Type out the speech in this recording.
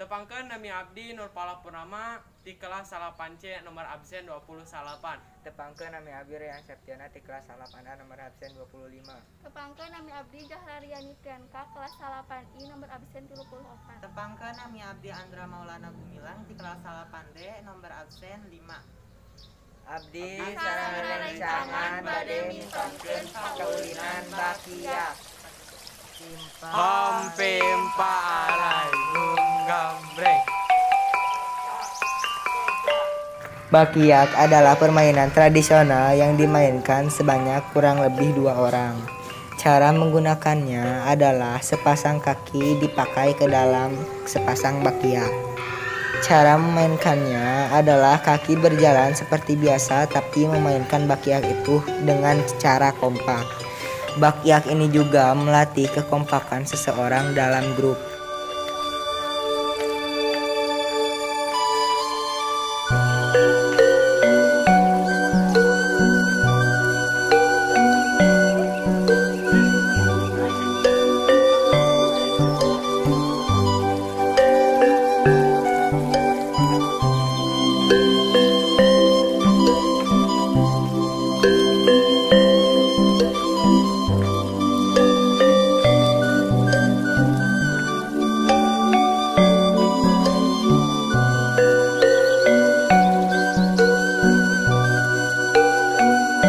Tepangkeun nami abdi Nur Palapurnama di kelas 8C nomor absen 28. Tepangkeun nami abdi Rehan Septiana di kelas 8A nomor absen 25. Tepangkeun nami abdi Jahrariani Priyanka kelas 8I nomor absen 34. Tepangkeun nami abdi Andra Maulana Gumilang di kelas 8D nomor absen 5. Abdi sareng rencangan bade mintonkeun pakaulinan Bakia. Hampimpa alai gambreng. Bakiak adalah permainan tradisional yang dimainkan sebanyak kurang lebih 2 orang. Cara menggunakannya adalah sepasang kaki dipakai ke dalam sepasang bakiak. Cara memainkannya adalah kaki berjalan seperti biasa tapi memainkan bakiak itu dengan cara kompak. Bakiak ini juga melatih kekompakan seseorang dalam grup.